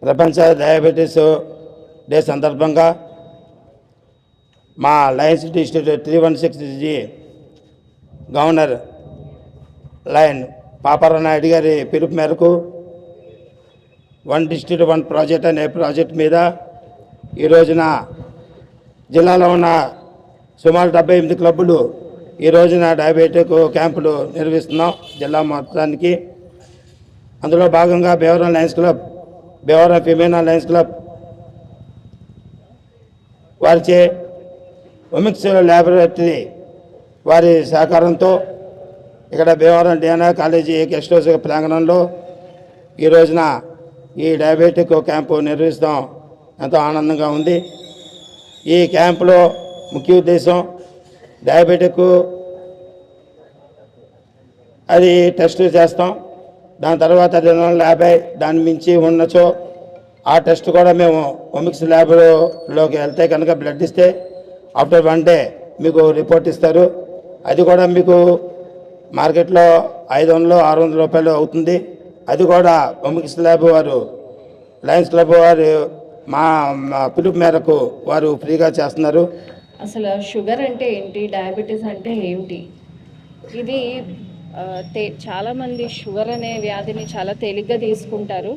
ప్రపంచ diabetes day సందర్భంగా మా Lions district 316G governor lion Paparayudu గారి పిలుపు మేరకు వన్ డిస్ట్రిక్ట్ వన్ ప్రాజెక్ట్ అనే ప్రాజెక్ట్ మీద ఈ రోజున జిల్లాలో ఉన్న సుమారు 78 క్లబ్బులు ఈ రోజున డయాబెటిక్ క్యాంపులు నిర్వహిస్తున్నాం జిల్లా మొత్తానికి. అందులో భాగంగా Bhimavaram Lions Club, Bhimavaram Femina Lions Club వారిచే ఒమిక్స్ ల్యాబొరేటరీ వారి సహకారంతో ఇక్కడ Bhimavaram DNR college guest house ప్రాంగణంలో ఈ రోజున ఈ డయాబెటిక్ క్యాంపు నిర్వహిస్తాం. ఎంతో ఆనందంగా ఉంది. ఈ క్యాంపులో ముఖ్య ఉద్దేశం డయాబెటిక్ అది టెస్ట్ చేస్తాం. దాని తర్వాత 250 దాని మించి ఉన్నచో ఆ టెస్ట్ కూడా మేము ఒమిక్స్ ల్యాబ్లోకి వెళ్తే కనుక బ్లడ్ ఇస్తే ఆఫ్టర్ 1 డే మీకు రిపోర్ట్ ఇస్తారు. అది కూడా మీకు మార్కెట్లో 500-600 రూపాయలు అవుతుంది. అది కూడా ఒమిక్స్ ల్యాబ్ వారు లయన్స్ క్లబ్ వారు మా పిలుపు మేరకు వారు ఫ్రీగా చేస్తున్నారు. అసలు షుగర్ అంటే ఏంటి, డయాబెటీస్ అంటే ఏమిటి? ఇది చాలామంది షుగర్ అనే వ్యాధిని చాలా తేలిగ్గా తీసుకుంటారు.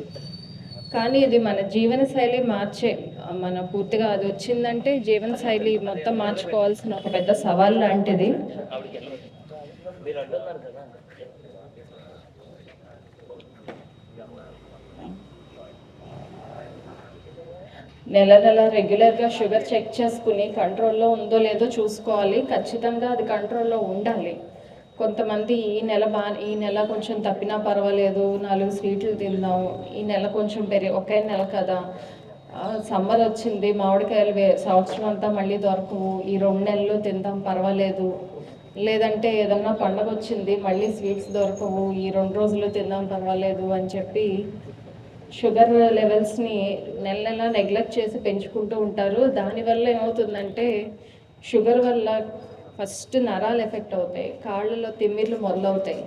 కానీ ఇది మన జీవనశైలి మన పూర్తిగా అది వచ్చిందంటే జీవనశైలి మొత్తం మార్చుకోవాల్సిన ఒక పెద్ద సవాల్ లాంటిది. నెల రెగ్యులర్గా షుగర్ చెక్ చేసుకుని కంట్రోల్లో ఉందో లేదో చూసుకోవాలి. ఖచ్చితంగా అది కంట్రోల్లో ఉండాలి. కొంతమంది ఈ నెల కొంచెం తప్పినా పర్వాలేదు, 4 స్వీట్లు తిందాం, ఈ నెల కొంచెం ఒకే నెల కదా, సమ్మర్ వచ్చింది, మామిడికాయలు సంవత్సరం అంతా మళ్ళీ దొరకవు, ఈ 2 నెలలు తిందాం పర్వాలేదు, లేదంటే ఏదన్నా పండగ వచ్చింది మళ్ళీ స్వీట్స్ దొరకవు, ఈ 2 రోజులు తిందాం పర్వాలేదు అని చెప్పి షుగర్ లెవెల్స్ని నెల నెగ్లెక్ట్ చేసి పెంచుకుంటూ ఉంటారు. దానివల్ల ఏమవుతుందంటే షుగర్ వల్ల ఫస్ట్ నరాలు ఎఫెక్ట్ అవుతాయి, కాళ్ళలో తిమ్మిర్లు మొదలవుతాయి.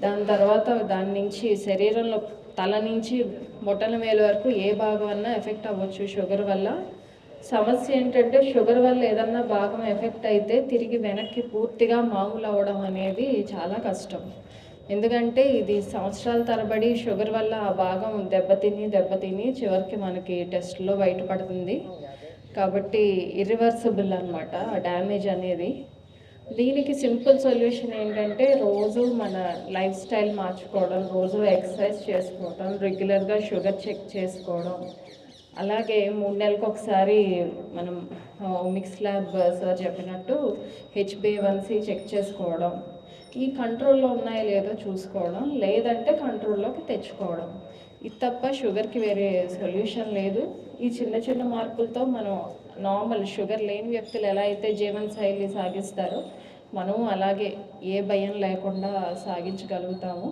దాని తర్వాత దాని నుంచి శరీరంలో తల నుంచి బొటన వేలు వరకు ఏ భాగం అన్నా ఎఫెక్ట్ అవ్వచ్చు షుగర్ వల్ల. సమస్య ఏంటంటే షుగర్ వల్ల ఏదన్నా భాగం ఎఫెక్ట్ అయితే తిరిగి వెనక్కి పూర్తిగా మామూలు అవ్వడం అనేది చాలా కష్టం. ఎందుకంటే ఇది సంవత్సరాల తరబడి షుగర్ వల్ల ఆ భాగం దెబ్బతిని చివరికి మనకి టెస్ట్లో బయటపడుతుంది. కాబట్టి ఇర్రివర్సిబుల్ అనమాట ఆ డ్యామేజ్ అనేది. దీనికి సింపుల్ సొల్యూషన్ ఏంటంటే రోజు మన లైఫ్ స్టైల్ మార్చుకోవడం, రోజు ఎక్సర్సైజ్ చేసుకోవడం, రెగ్యులర్గా షుగర్ చెక్ చేసుకోవడం, అలాగే 3 నెలలకు ఒకసారి మనం ఒమిక్స్ ల్యాబ్ సార్ చెప్పినట్టు HbA1c చెక్ చేసుకోవడం, ఈ కంట్రోల్లో ఉన్నాయో లేదో చూసుకోవడం, లేదంటే కంట్రోల్లోకి తెచ్చుకోవడం. ఇది తప్ప షుగర్కి వేరే సొల్యూషన్ లేదు. ఈ చిన్న మార్పులతో మనం నార్మల్ షుగర్ లేని వ్యక్తులు ఎలా అయితే జీవనశైలి సాగిస్తారో మనం అలాగే ఏ భయం లేకుండా సాగించగలుగుతాము.